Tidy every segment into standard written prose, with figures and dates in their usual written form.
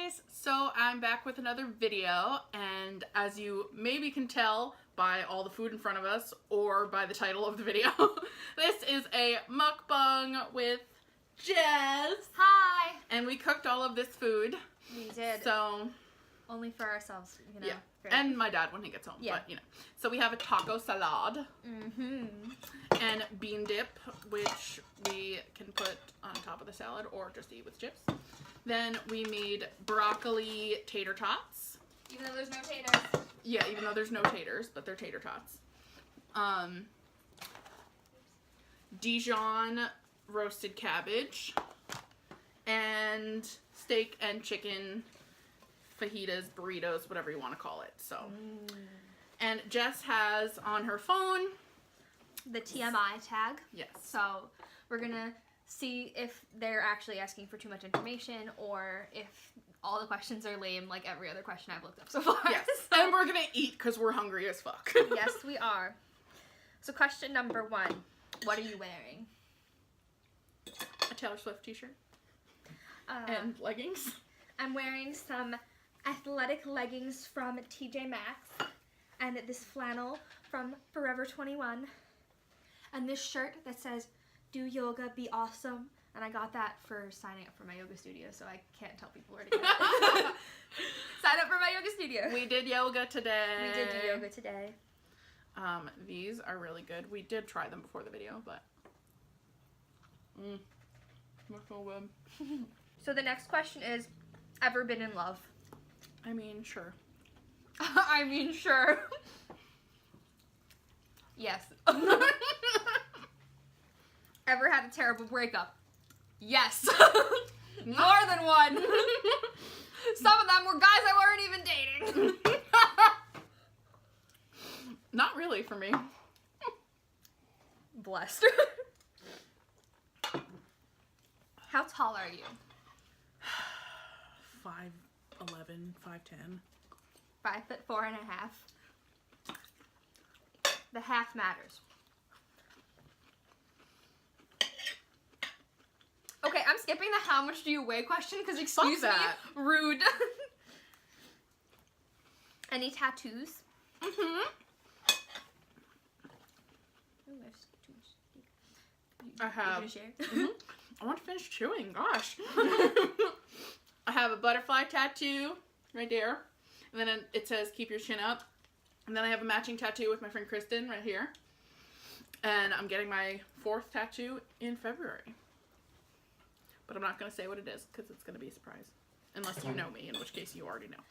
guys, so I'm back with another video, and as you maybe can tell by all the food in front of us or by the title of the video, this is a mukbang with Jess. Hi! And we cooked all of this food. We did. So only for ourselves, you know. Yeah. Great. And my dad when he gets home. Yeah. But, you know. So we have a taco salad. Mm-hmm. And bean dip, which we can put on top of the salad or just eat with chips. Then we made broccoli tater tots. Even though there's no taters. Yeah, even though there's no taters, but they're tater tots. Dijon roasted cabbage. And steak and chicken fajitas, burritos, whatever you want to call it. So, And Jess has on her phone the TMI tag. Yes. So we're gonna see if they're actually asking for too much information or if all the questions are lame like every other question I've looked up so far. Yes. And we're gonna eat because we're hungry as fuck. Yes, we are. So question number 1. What are you wearing? A Taylor Swift t-shirt. And leggings. I'm wearing some athletic leggings from TJ Maxx and this flannel from Forever 21 and this shirt that says "Do yoga, be awesome," and I got that for signing up for my yoga studio, so I can't tell people where to get it. Sign up for my yoga studio. We did yoga today. We did do yoga today. These are really good. We did try them before the video, but they're so good. So the next question is, ever been in love? I mean, sure. I mean, sure. Yes. Ever had a terrible breakup? Yes. More than one. Some of them were guys I weren't even dating. Not really for me. Blessed. How tall are you? 5'11", 5'10". 5'4.5". The half matters. Okay, I'm skipping the how much do you weigh question because excuse me, rude. Any tattoos? Mm-hmm. Ooh, there's tattoos. I have. You gonna share? Mm-hmm. I want to finish chewing. Gosh. I have a butterfly tattoo right there, and then it says "Keep your chin up." And then I have a matching tattoo with my friend Kristen right here. And I'm getting my 4th tattoo in February. But I'm not going to say what it is because it's going to be a surprise. Unless you know me, in which case you already know.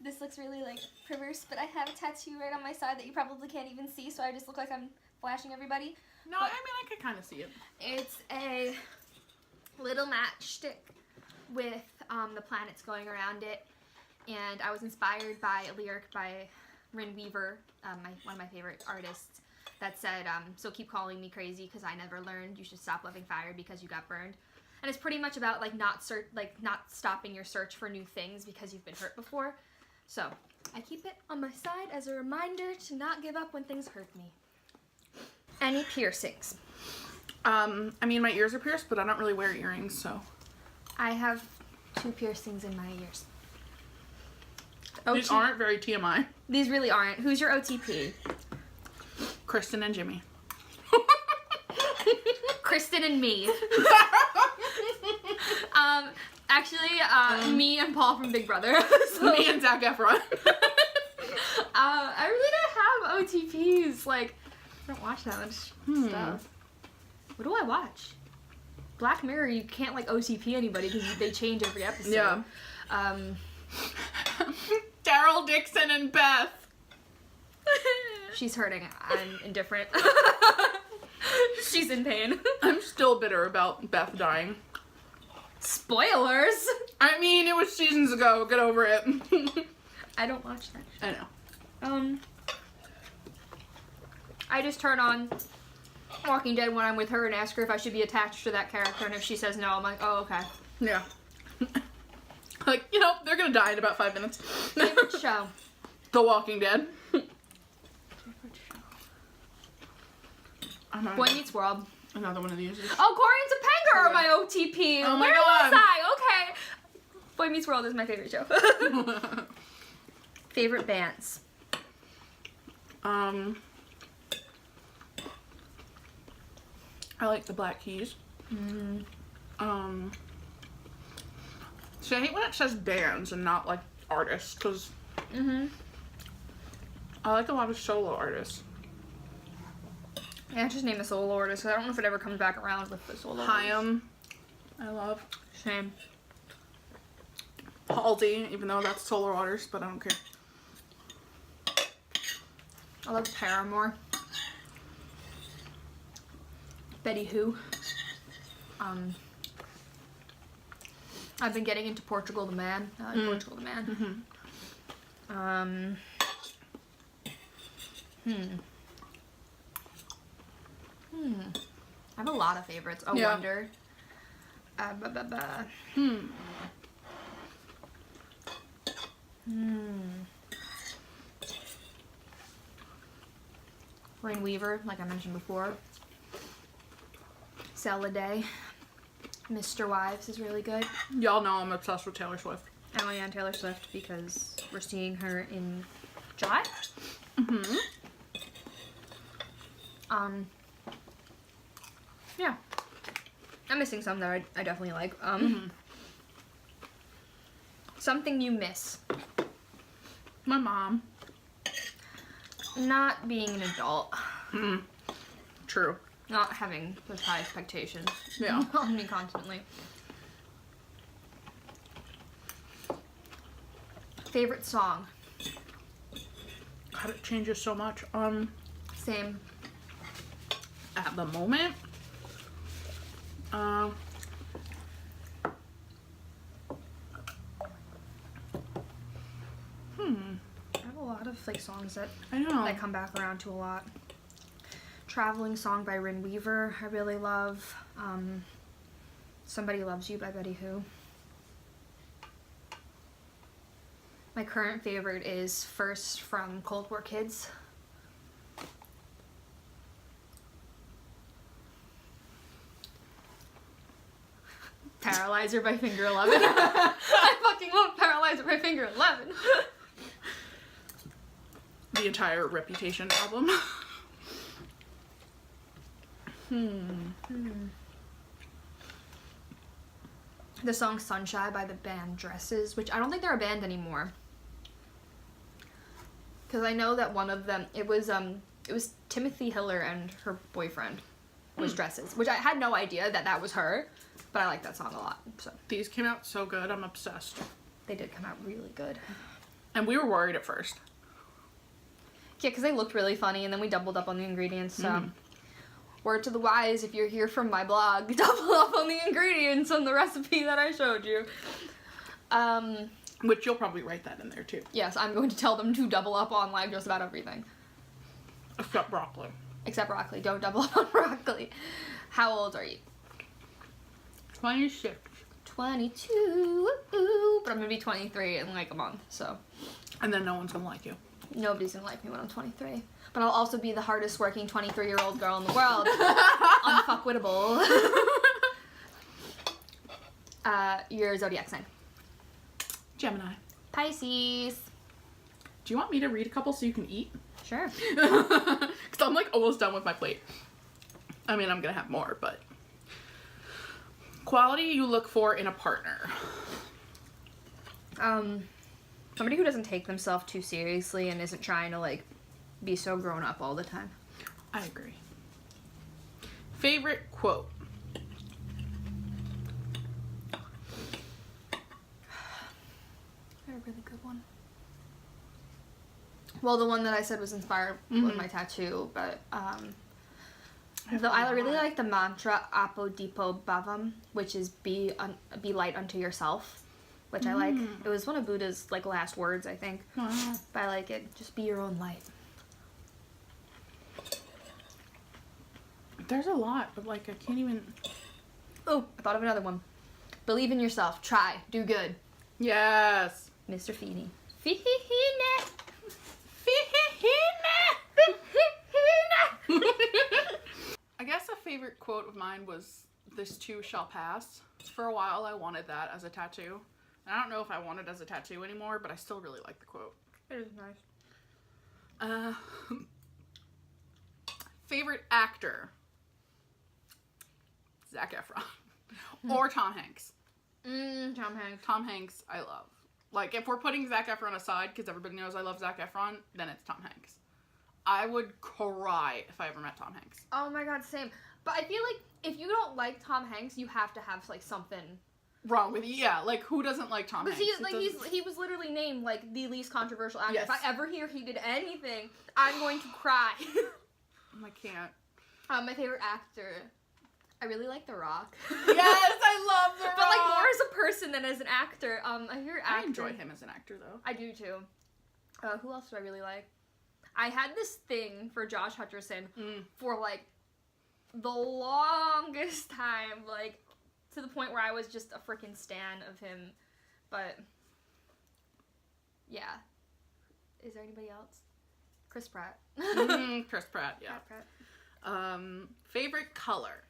This looks really like perverse, but I have a tattoo right on my side that you probably can't even see, so I just look like I'm flashing everybody. No, I mean, I could kind of see it. It's a little matchstick with the planets going around it. And I was inspired by a lyric by Rin Weaver, one of my favorite artists, that said, so keep calling me crazy because I never learned. You should stop loving fire because you got burned. And it's pretty much about like not stopping your search for new things because you've been hurt before. So I keep it on my side as a reminder to not give up when things hurt me. Any piercings? I mean, my ears are pierced, but I don't really wear earrings, so. I have 2 piercings in my ears. These aren't very TMI. These really aren't. Who's your OTP? Kristen and Jimmy. Kristen and me. Actually, me and Paul from Big Brother. So, Me and Zac Efron. I really don't have OTPs. Like, I don't watch that much stuff. What do I watch? Black Mirror, you can't like OTP anybody because they change every episode. Yeah. Daryl, Dixon, and Beth. She's hurting. I'm indifferent. She's in pain. I'm still bitter about Beth dying. Spoilers! I mean, it was seasons ago. Get over it. I don't watch that. I know. I just turn on Walking Dead when I'm with her and ask her if I should be attached to that character, and if she says no, I'm like, oh, okay. Yeah. Like, you know, they're gonna die in about 5 minutes. Favorite show? The Walking Dead. Boy Meets World. Another one of these. Oh, Corey and Topanga are my OTP. Oh my Where God. was I? Okay. Boy Meets World is my favorite show. Favorite bands? I like the Black Keys. See, I hate when it says bands and not like artists, because I like a lot of solo artists. Yeah, just name a solo artist. I don't know if it ever comes back around with the solo. Hyam, I love. Same. Halsey, even though that's solo artist, but I don't care. I love Paramore. Betty Who. I've been getting into Portugal the Man. I like Portugal the Man. I have a lot of favorites. Oh, Yeah. Wonder. Rain Weaver, like I mentioned before. Day. Mr. Wives is really good. Y'all know I'm obsessed with Taylor Swift. Oh yeah, Taylor Swift, because we're seeing her in July. Yeah. I'm missing some that I definitely like. Something you miss. My mom. Not being an adult. True. Not having those high expectations. Yeah. On me constantly. Favorite song? God, it changes so much. Same. At the moment, I have a lot of like songs that I know. I come back around to a lot. Traveling Song by Rin Weaver, I really love. Somebody Loves You by Betty Who. My current favorite is First from Cold War Kids. Paralyzer by Finger 11. I fucking love Paralyzer by Finger 11. The entire Reputation album. The song Sunshine by the band Dresses, which I don't think they're a band anymore. Because I know that one of them, it was Timothy Hiller and her boyfriend was Dresses, which I had no idea that was her, but I like that song a lot. So These came out so good. I'm obsessed. they did come out really good. And we were worried at first. Yeah, because they looked really funny, and then we doubled up on the ingredients. So, word to the wise, if you're here from my blog, double up on the ingredients on the recipe that I showed you. Which you'll probably write that in there too. Yes, I'm going to tell them to double up on like just about everything. Except broccoli. Except broccoli. Don't double up on broccoli. How old are you? 26. 22. Ooh, but I'm going to be 23 in like a month, so. And then no one's gonna like you. Nobody's going to like me when I'm 23. But I'll also be the hardest working 23-year-old girl in the world. Unfuckwittable. Your zodiac sign. Gemini. Pisces. Do you want me to read a couple so you can eat? Sure. Because I'm like almost done with my plate. I mean, I'm gonna have more, but. Quality you look for in a partner. Somebody who doesn't take themselves too seriously and isn't trying to like be so grown up all the time. I agree. Favorite quote. A really good one. Well, the one that I said was inspired with my tattoo, but though I really like the mantra Apo Dipo Bhavam, which is be light unto yourself, which I like. It was one of Buddha's like last words, I think. Wow. But I like it. Just be your own light. There's a lot, but like I can't even. Oh, I thought of another one. Believe in yourself. Try. Do good. Yes. Mr. Feeney. I guess a favorite quote of mine was, "This too shall pass." For a while I wanted that as a tattoo, I don't know if I want it as a tattoo anymore, but I still really like the quote. It is nice. Favorite actor? Zac Efron. Or Tom Hanks. Tom Hanks. Tom Hanks, I love. Like, if we're putting Zac Efron aside, because everybody knows I love Zac Efron, then it's Tom Hanks. I would cry if I ever met Tom Hanks. Oh my god, same. But I feel like if you don't like Tom Hanks, you have to have, like, something wrong with you. Yeah, like, who doesn't like Tom Hanks? He was literally named, like, the least controversial actor. Yes. If I ever hear he did anything, I'm going to cry. I can't. My favorite actor, I really like The Rock. Yes, I love The Rock! But, like, more as a person than as an actor. I enjoy him as an actor, though. I do, too. Who else do I really like? I had this thing for Josh Hutcherson for, like, the longest time, like, to the point where I was just a freaking stan of him. But, yeah. Is there anybody else? Chris Pratt. Chris Pratt, yeah. Pratt. Favorite color?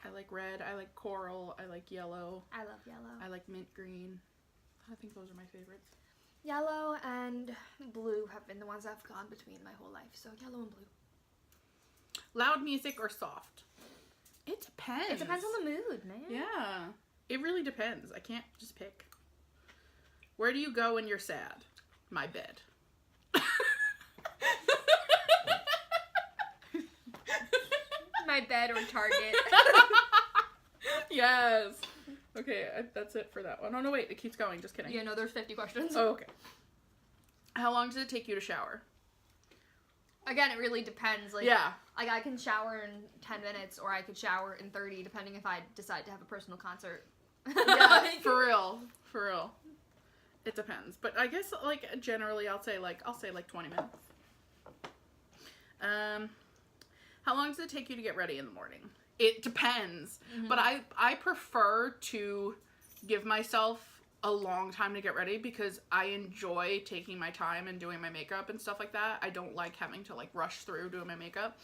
I like red, I like coral, I like yellow. I love yellow. I like mint green. I think those are my favorites. Yellow and blue have been the ones I've gone between my whole life, so yellow and blue. Loud music or soft? It depends. It depends on the mood, man. Yeah. It really depends. I can't just pick. Where do you go when you're sad? My bed. My bed or Target. Yes. Okay, that's it for that one. Oh, no, wait. It keeps going. Just kidding. Yeah, no, there's 50 questions. Oh, okay. How long does it take you to shower? Again, it really depends. Like, yeah. Like, I can shower in 10 minutes, or I could shower in 30, depending if I decide to have a personal concert. Yeah, for real. For real. It depends. But I guess, like, generally, I'll say, like, 20 minutes. How long does it take you to get ready in the morning? It depends. Mm-hmm. But I prefer to give myself a long time to get ready because I enjoy taking my time and doing my makeup and stuff like that. I don't like having to, like, rush through doing my makeup.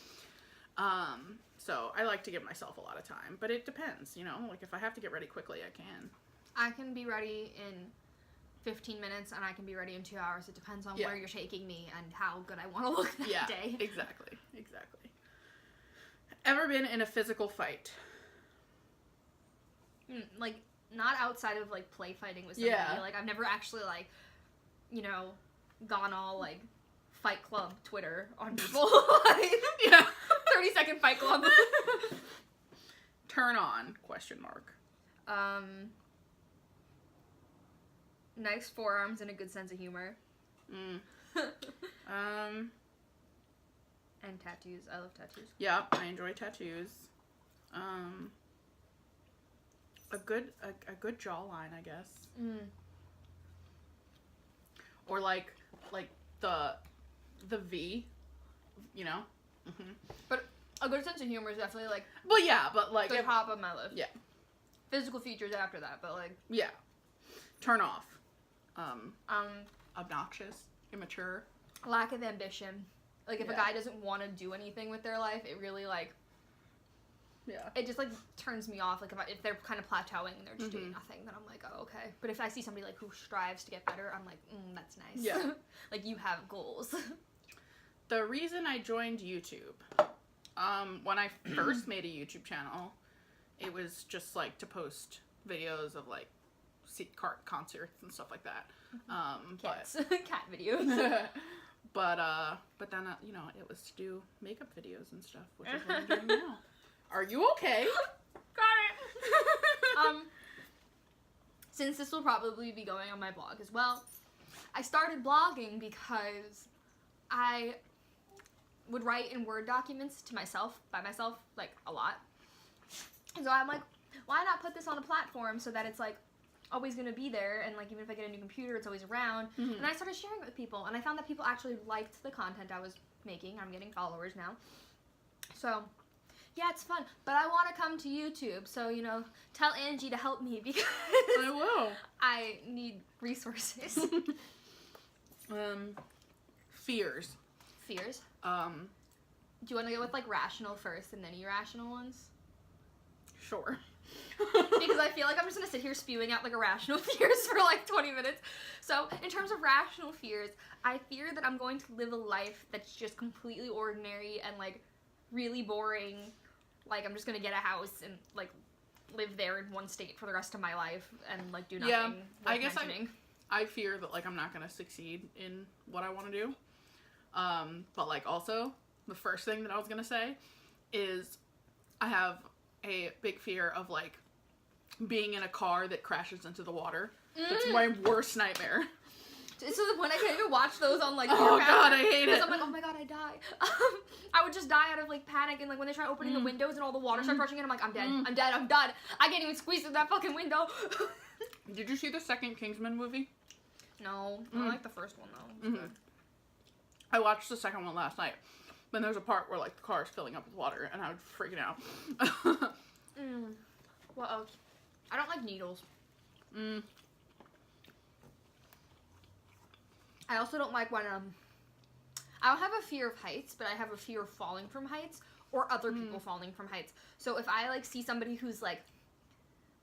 So I like to give myself a lot of time. But it depends, you know? Like, if I have to get ready quickly, I can. I can be ready in 15 minutes and I can be ready in 2 hours. It depends on where you're taking me and how good I want to look that day. Exactly. Ever been in a physical fight? Like, not outside of, like, play fighting with somebody. Yeah. Like, I've never actually, like, you know, gone all, like, Fight Club Twitter on people. Like, yeah. 30-second Fight Club. Turn on, question mark. Nice forearms and a good sense of humor. And tattoos. I love tattoos. Yeah, I enjoy tattoos. A good jawline, I guess. Or like the V, you know. But a good sense of humor is definitely like. Well, yeah, but like the top of my list. Yeah. Physical features after that, but like. Yeah. Turn off. Obnoxious, immature. Lack of ambition. Like, if a guy doesn't want to do anything with their life, it really, like... Yeah. It just, like, turns me off. Like, if they're kind of plateauing and they're just doing nothing, then I'm like, oh, okay. But if I see somebody, like, who strives to get better, I'm like, that's nice. Yeah. Like, you have goals. The reason I joined YouTube, when I first made a YouTube channel, it was just, like, to post videos of, like, concerts and stuff like that. Cats. Cat videos. But then, you know, it was to do makeup videos and stuff, which is what I'm doing now. Are you okay? Got it. Since this will probably be going on my blog as well, I started blogging because I would write in Word documents by myself, like, a lot. And so I'm like, why not put this on a platform so that it's, like, always going to be there, and, like, even if I get a new computer, it's always around. And I started sharing it with people, and I found that people actually liked the content I was making. I'm getting followers now. So, yeah, it's fun. But I want to come to YouTube, so, you know, tell Angie to help me because I will. I need resources. Fears. Fears? Do you want to go with, like, rational first and then irrational ones? Sure. Because I feel like I'm just gonna sit here spewing out like irrational fears for like 20 minutes. So in terms of rational fears, I fear that I'm going to live a life that's just completely ordinary and like really boring. Like I'm just gonna get a house and like live there in one state for the rest of my life and like do nothing. Yeah, I guess mentioning. I fear that like I'm not gonna succeed in what I want to do. But like also the first thing that I was gonna say is I have a big fear of like being in a car that crashes into the water. That's my worst nightmare. So when I can't even watch those on like oh god, I hate it. I'm like, oh my god, I die. I would just die out of like panic and like when they try opening the windows and all the water starts rushing in, I'm like, I'm dead, I'm dead, I'm done. I can't even squeeze through that fucking window. Did you see the second Kingsman movie? No, I like the first one though. It was good. I watched the second one last night. Then there's a part where like the car is filling up with water and I was freaking out. What else? I don't like needles. I also don't like when I don't have a fear of heights, but I have a fear of falling from heights or other people falling from heights. So if I like see somebody who's like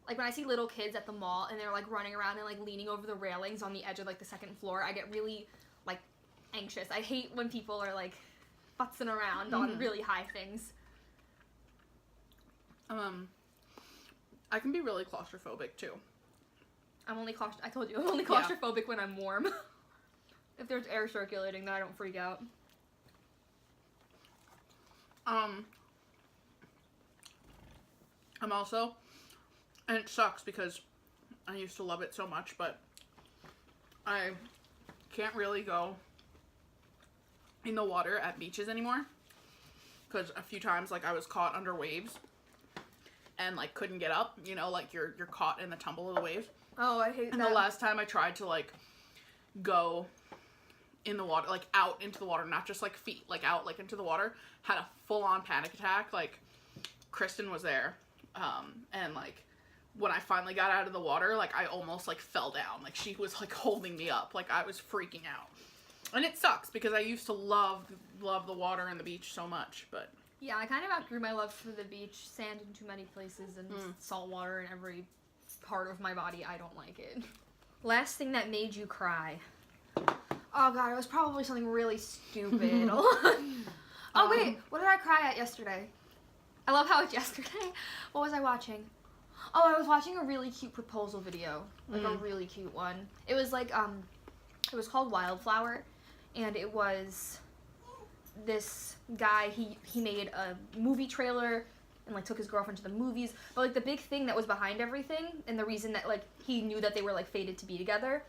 when I see little kids at the mall and they're like running around and like leaning over the railings on the edge of like the second floor, I get really like anxious. I hate when people are like futzing around on really high things. I can be really claustrophobic too. I told you, I'm only claustrophobic when I'm warm. If there's air circulating, then I don't freak out. I'm also, and it sucks because I used to love it so much, but I can't really go in the water at beaches anymore. Because a few times, like, I was caught under waves and, like, couldn't get up. You know, like, you're caught in the tumble of the waves. Oh, I hate that. And the last time I tried to, like, go in the water, like, out into the water, not just, like, feet, like, out, like, into the water, had a full-on panic attack. Like, Kristen was there, and, like, when I finally got out of the water, like, I almost, like, fell down. Like, she was, like, holding me up. Like, I was freaking out. And it sucks, because I used to love the water and the beach so much, but... Yeah, I kind of outgrew my love for the beach, sand in too many places, and salt water in every part of my body. I don't like it. Last thing that made you cry. Oh god, it was probably something really stupid. Oh wait, what did I cry at yesterday? I love how it's yesterday. What was I watching? Oh, I was watching a really cute proposal video. Like a really cute one. It was like, it was called Wildflower, and it was this guy, he made a movie trailer and like took his girlfriend to the movies, but like the big thing that was behind everything and the reason that like he knew that they were like fated to be together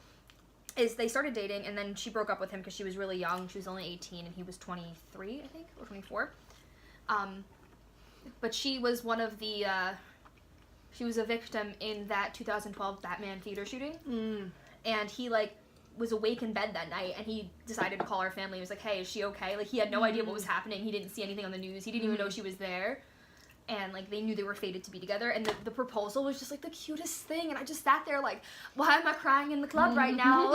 is they started dating and then she broke up with him because she was really young. She was only 18 and he was 23, I think, or 24. But she was one of the she was a victim in that 2012 Batman theater shooting. And he like was awake in bed that night and he decided to call our family. He was like, hey, is she okay? Like, he had no idea what was happening. He didn't see anything on the news. He didn't even know she was there. And like, they knew they were fated to be together. And the proposal was just like the cutest thing. And I just sat there like, why am I crying in the club right now?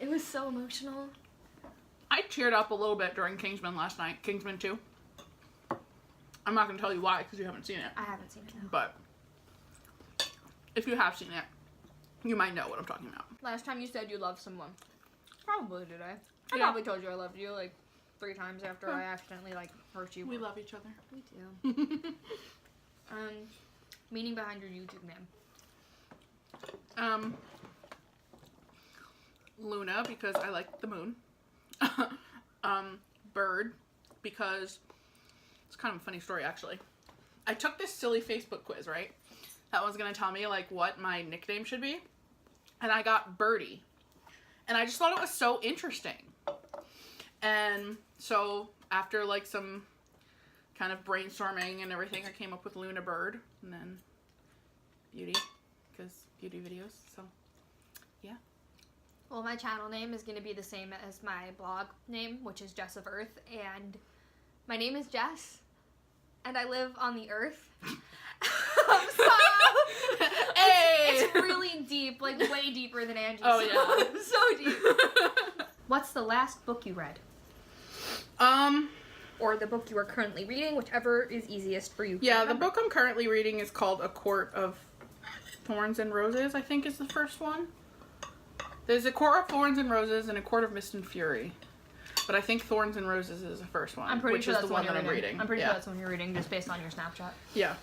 It was so emotional. I teared up a little bit during Kingsman last night. Kingsman 2. I'm not going to tell you why because you haven't seen it. I haven't seen it, no. But if you have seen it, you might know what I'm talking about. Last time you said you loved someone. Probably did I? I Yeah. probably told you I loved you like 3 times after I accidentally like hurt you. We love each other. We do. Meaning behind your YouTube name. Luna because I like the moon. Bird because it's kind of a funny story actually. I took this silly Facebook quiz, right? That was gonna tell me like what my nickname should be. And I got Birdie. And I just thought it was so interesting. And so after like some kind of brainstorming and everything, I came up with Luna Bird and then Beauty, because beauty videos, so yeah. Well, my channel name is going to be the same as my blog name, which is JessofEarth, and my name is Jess, and I live on the earth. Hey! It's really deep, like way deeper than Angie's. Oh yeah. So deep. What's the last book you read? or the book you are currently reading, whichever is easiest for you. Yeah, the book I'm currently reading is called A Court of Thorns and Roses, I think is the first one. There's A Court of Thorns and Roses and A Court of Mist and Fury. But I think Thorns and Roses is the first one, I'm pretty which sure is that's the one that I'm reading. I'm pretty sure that's the one you're reading, just based on your Snapchat. Yeah.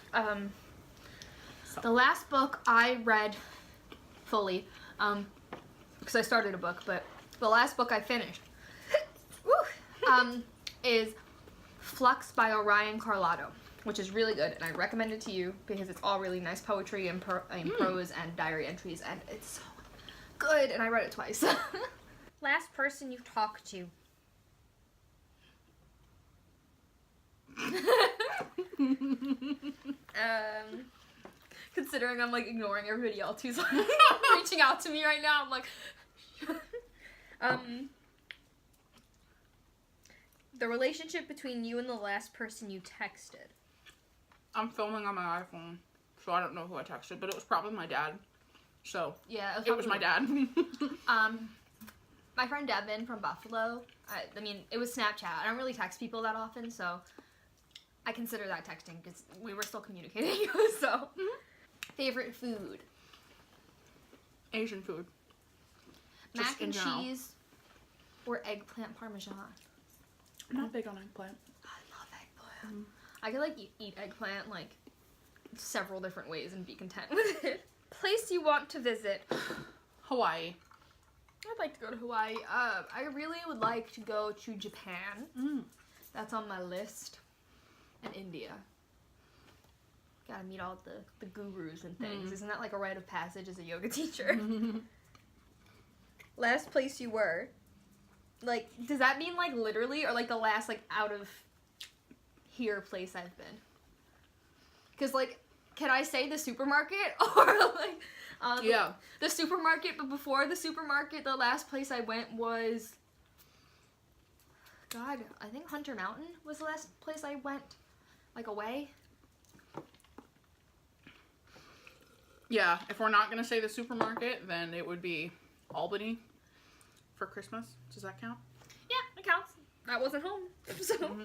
The last book I read fully, because I started a book, but the last book I finished, is Flux by Orion Carlotto, which is really good, and I recommend it to you because it's all really nice poetry and prose and diary entries, and it's so good, and I read it twice. Last person you've talked to. Considering I'm like ignoring everybody else who's like reaching out to me right now, I'm like the relationship between you and the last person you texted. I'm filming on my iPhone, so I don't know who I texted, but it was probably my dad. So yeah, it was my dad. My friend Devin from Buffalo. I mean, it was Snapchat. I don't really text people that often, so I consider that texting because we were still communicating. So, favorite food? Asian food. Mac and cheese or eggplant parmesan? I'm not big on eggplant. I love eggplant. I could like eat eggplant like several different ways and be content with it. Place you want to visit? Hawaii. I'd like to go to Hawaii. I really would like to go to Japan. That's on my list. And India. Gotta meet all the gurus and things. Isn't that like a rite of passage as a yoga teacher? Last place you were? Like, does that mean like literally or like the last like out of here place I've been? Because like, can I say the supermarket or like yeah, the supermarket? But before the supermarket, the last place I went was, God, I think Hunter Mountain was the last place I went, like away. Yeah, if we're not gonna say the supermarket, then it would be Albany for Christmas. Does that count? Yeah, it counts. I wasn't home, so.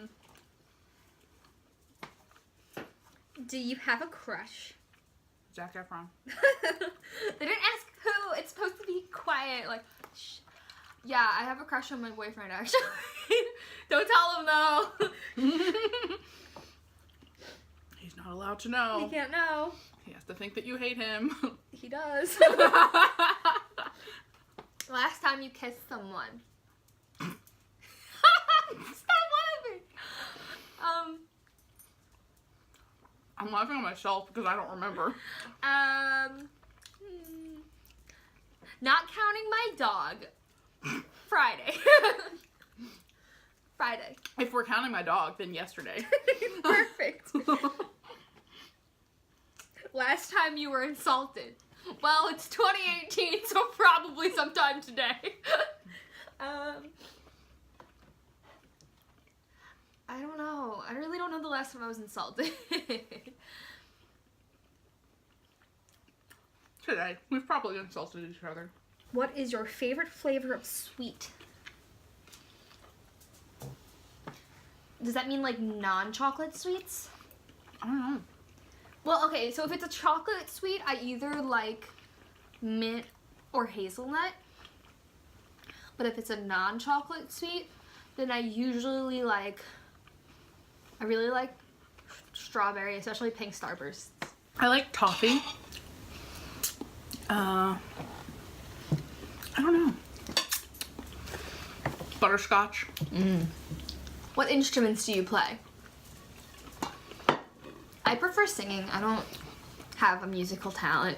Do you have a crush? Zac Efron. They didn't ask who. It's supposed to be quiet. Like, shh. Yeah, I have a crush on my boyfriend, actually. Don't tell him, though. He's not allowed to know. He can't know. He has to think that you hate him. He does. Last time you kissed someone. Stop laughing. I'm laughing at myself because I don't remember. Not counting my dog. Friday. Friday. If we're counting my dog, then yesterday. Perfect. Last time you were insulted. Well, it's 2018, so probably sometime today. I don't know. I really don't know the last time I was insulted. Today. We've probably insulted each other. What is your favorite flavor of sweet? Does that mean like non-chocolate sweets? I don't know. Well, okay, so if it's a chocolate sweet, I either like mint or hazelnut. But if it's a non-chocolate sweet, then I usually like, I really like strawberry, especially pink Starbursts. I like toffee. I don't know. Butterscotch. What instruments do you play? I prefer singing. I don't have a musical talent.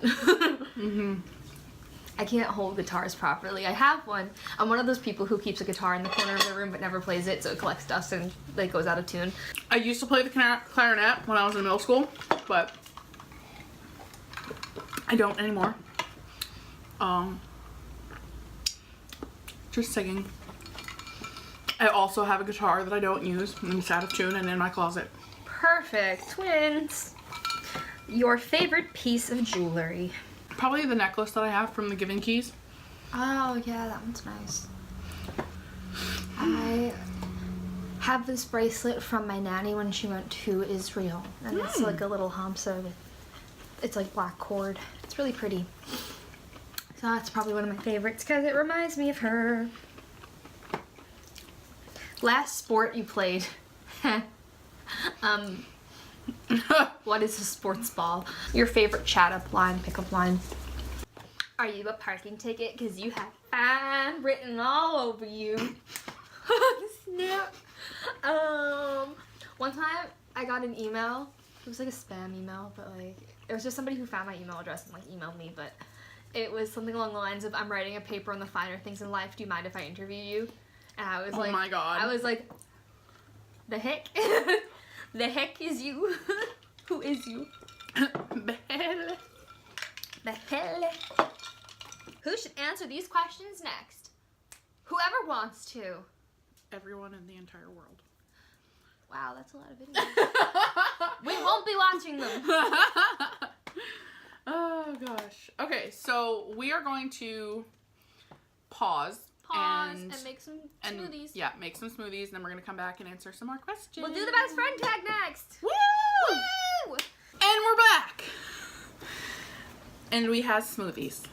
I can't hold guitars properly. I have one. I'm one of those people who keeps a guitar in the corner of the room but never plays it, so it collects dust and like goes out of tune. I used to play the clarinet when I was in middle school, but I don't anymore. Just singing. I also have a guitar that I don't use, and it's out of tune and in my closet. Perfect. Twins. Your favorite piece of jewelry? Probably the necklace that I have from the Giving Keys. Oh, yeah, that one's nice. I have this bracelet from my nanny when she went to Israel. And it's like a little hamsa with, it's like black cord. It's really pretty. So that's probably one of my favorites because it reminds me of her. Last sport you played. What is a sports ball? Your favorite chat up line, pickup line. Are you a parking ticket? Because you have fine written all over you. Snap. One time I got an email. It was like a spam email, but like it was just somebody who found my email address and like emailed me. But it was something along the lines of, "I'm writing a paper on the finer things in life. Do you mind if I interview you?" And I was like, "Oh my god!" I was like, "The heck? The heck is you? Who is you?" The hell? Who should answer these questions next? Whoever wants to. Everyone in the entire world. Wow, that's a lot of videos. We won't be watching them. Oh gosh. Okay, so we are going to pause and make some smoothies. Yeah, make some smoothies, and then we're gonna come back and answer some more questions. We'll do the best friend tag next. Woo! Woo! And we're back. And we have smoothies.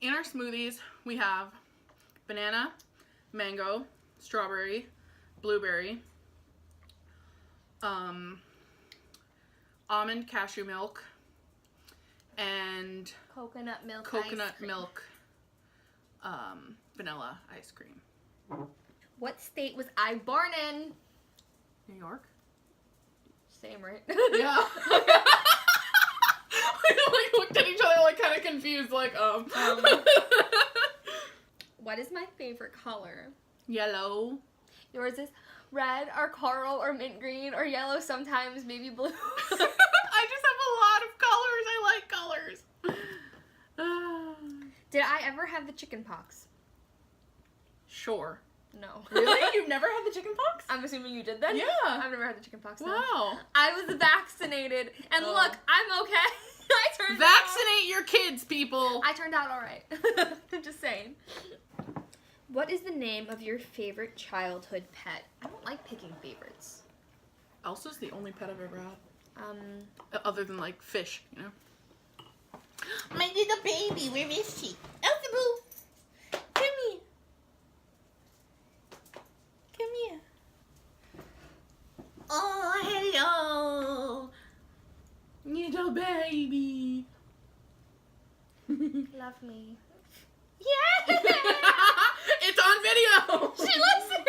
In our smoothies, we have banana, mango, strawberry, blueberry, almond cashew milk, and coconut milk, vanilla ice cream. What state was I born in? New York. Same, right? Yeah. We like looked at each other like kind of confused, like What is my favorite color? Yellow. Yours is red or coral or mint green or yellow, sometimes maybe blue. I just have a lot of colors. I like colors. Did I ever have the chicken pox? Sure. No. Really? You've never had the chicken pox? I'm assuming you did then? Yeah. I've never had the chicken pox. Wow. Then. I was vaccinated, and look, I'm okay. Vaccinate your kids, people. I turned out all right. I'm just saying. What is the name of your favorite childhood pet? I don't like picking favorites. Elsa's the only pet I've ever had. Other than like fish, you know. My little baby, where is she? Elsa Boo, come here. Come here. Oh, hello. Little baby. Love me. Yeah. It's on video. She listens.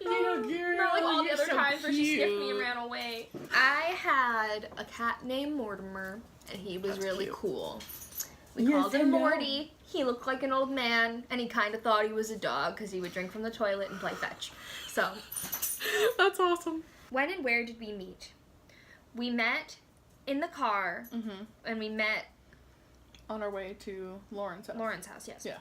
Little girl. Not like all the other so times where she sniffed me and cute. ran away. I had a cat named Mortimer, and he was really cute. Cool. We called him Morty. He looked like an old man, and he kind of thought he was a dog because he would drink from the toilet and play fetch. So, that's awesome. When and where did we meet? We met in the car, and we met on our way to Lauren's house. Lauren's house, yes. Yeah.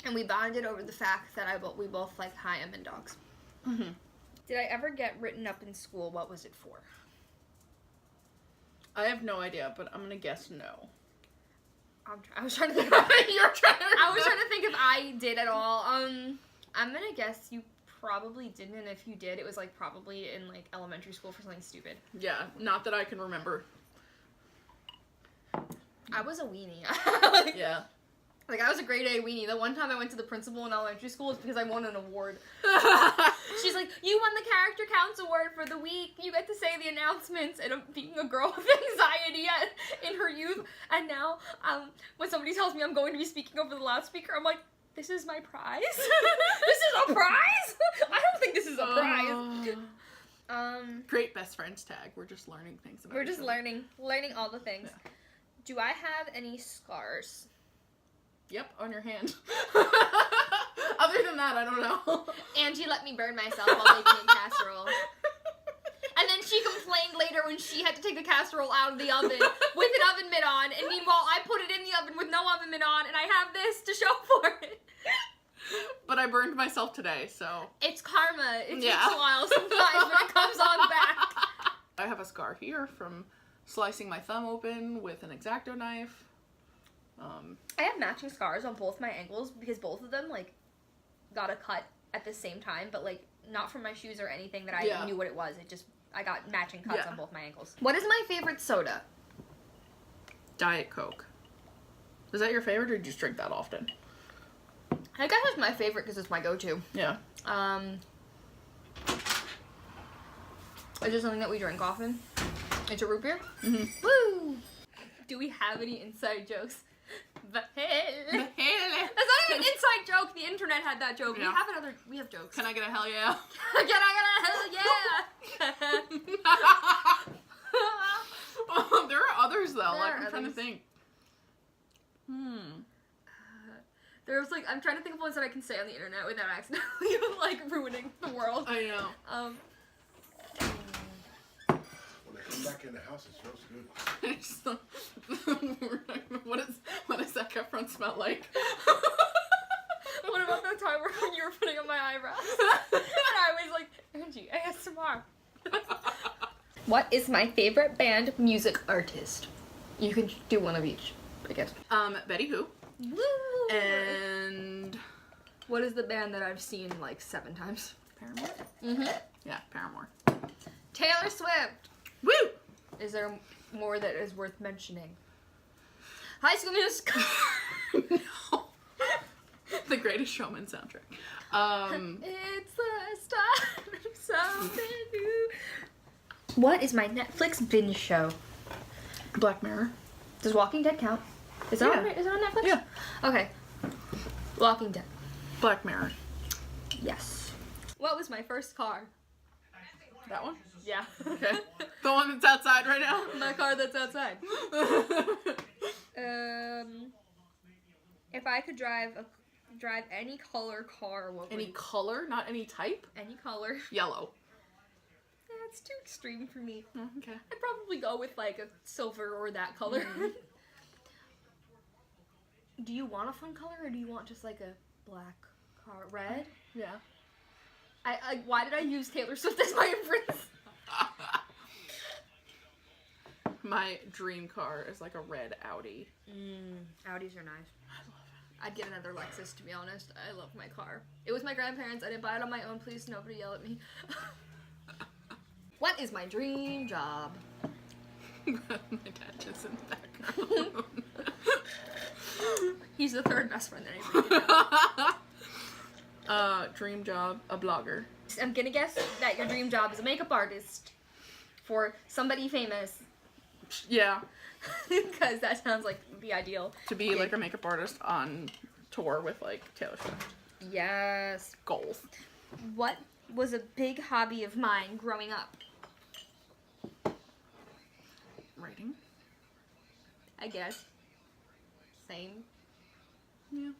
And we bonded over the fact that we both like Chaim and dogs. Did I ever get written up in school? What was it for? I have no idea, but I'm gonna guess no. I was trying to think. I was trying to think if I did at all. I'm gonna guess you probably didn't, and if you did, it was like probably in like elementary school for something stupid. Yeah, not that I can remember. I was a weenie. Yeah. Like, I was a grade A weenie. The one time I went to the principal in elementary school was because I won an award. She's like, you won the Character Counts Award for the week. You get to say the announcements. And being a girl with anxiety in her youth. And now, when somebody tells me I'm going to be speaking over the loudspeaker, I'm like, this is my prize? This is a prize? I don't think this is a prize. Great best friends tag. We're just learning things about We're just each other. learning all the things. Yeah. Do I have any scars? Yep, on your hand. Other than that, I don't know. Angie let me burn myself while making a casserole. And then she complained later when she had to take the casserole out of the oven with an oven mitt on. And meanwhile, I put it in the oven with no oven mitt on, and I have this to show for it. But I burned myself today, so. It's karma. It takes a while sometimes, but it comes on back. I have a scar here from slicing my thumb open with an X-Acto knife. I have matching scars on both my ankles because both of them like got a cut at the same time, but like not from my shoes or anything that I knew what it was. It just I got matching cuts on both my ankles. What is my favorite soda? Diet Coke. Is that your favorite, or do you just drink that often? I guess it's my favorite because it's my go-to. Yeah. Is it something that we drink often? It's a root beer? Mm-hmm. Woo! Do we have any inside jokes? That's not even an inside joke. The internet had that joke. Yeah. We have jokes. Can I get a hell yeah? Can I get a hell yeah? Oh, there are others though. There Like are I'm trying to others. think. There's like I'm trying to think of ones that I can say on the internet without accidentally like ruining the world. I know. When I come back in the house, it smells good. What does Zac Efron smell like? What about the time where you were putting on my eyebrows? And I was like, Angie, ASMR. What is my favorite band music artist? You can do one of each, I guess. Betty Who. Woo! And What is the band that I've seen like 7 times? Paramore. Mm-hmm. Yeah, Paramore. Taylor Swift. Woo! Is there more that is worth mentioning? High School Musical. No. The Greatest Showman soundtrack. It's the start of something new. What is my Netflix binge show? Black Mirror. Does Walking Dead count? Is it on Netflix? Yeah. Okay. Walking Dead. Black Mirror. Yes. What was my first car? That one? Yeah. Okay. The one that's outside right now? My car that's outside. If I could drive any color car, what Any would color, not any type? any color? Yellow. That's too extreme for me. Oh, okay. I'd probably go with like a silver or that color. Do you want a fun color or do you want just like a black car? Red? Yeah. Why did I use Taylor Swift as my inference? My dream car is like a red Audi. Audis are nice. I'd get another Lexus, to be honest. I love my car. It was my grandparents. I didn't buy it on my own. Please, nobody yell at me. What is my dream job? My dad is in the background. He's the third best friend that anybody can have. Dream job, a blogger. I'm gonna guess that your dream job is a makeup artist for somebody famous. Yeah. Because that sounds like the ideal. To be like a makeup artist on tour with like Taylor Swift. Yes. Goals. What was a big hobby of mine growing up? Writing. I guess. Same. Yeah.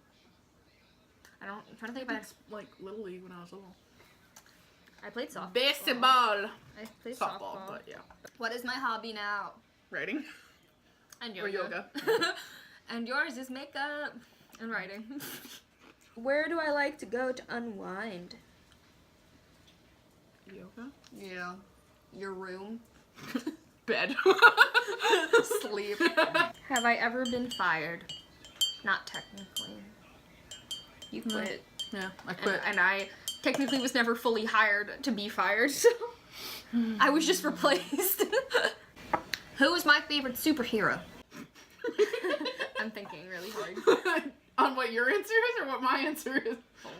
I'm trying to think I about did, like Little League when I was little. I played softball. Baseball. I played Softball, softball. but yeah. What is my hobby now? Writing. And Or yoga. And yours is makeup and writing. Where do I like to go to unwind? Yoga. Yeah. Your room. Bed. Sleep. Have I ever been fired? Not technically. You No. quit. Yeah, I quit. And I technically was never fully hired to be fired, so I was just replaced. Who is my favorite superhero? I'm thinking really hard. On what your answer is or what my answer is? Both.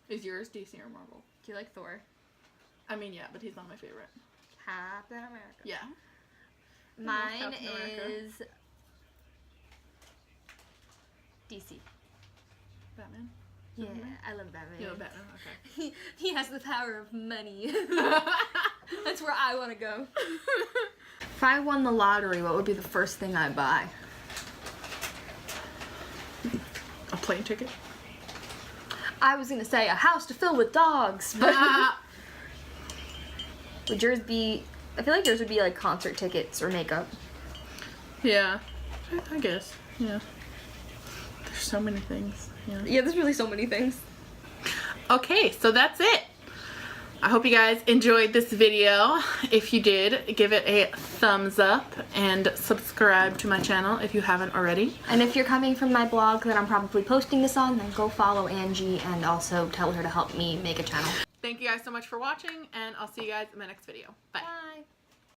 Is yours DC or Marvel? Do you like Thor? I mean, yeah, but he's not my favorite. Captain America. Yeah. Mine Captain America. is DC. Batman? Yeah, I love Batman. You love Batman, okay. He has the power of money. That's where I want to go. If I won the lottery, what would be the first thing I buy? A plane ticket? I was gonna say a house to fill with dogs, but would yours be? I feel like yours would be like concert tickets or makeup. Yeah, I guess. Yeah. There's so many things. Yeah. Yeah, there's really so many things. Okay, so that's it. I hope you guys enjoyed this video. If you did, give it a thumbs up and subscribe to my channel if you haven't already. And if you're coming from my blog that I'm probably posting this on, then go follow Angie and also tell her to help me make a channel. Thank you guys so much for watching, and I'll see you guys in my next video. Bye. Bye.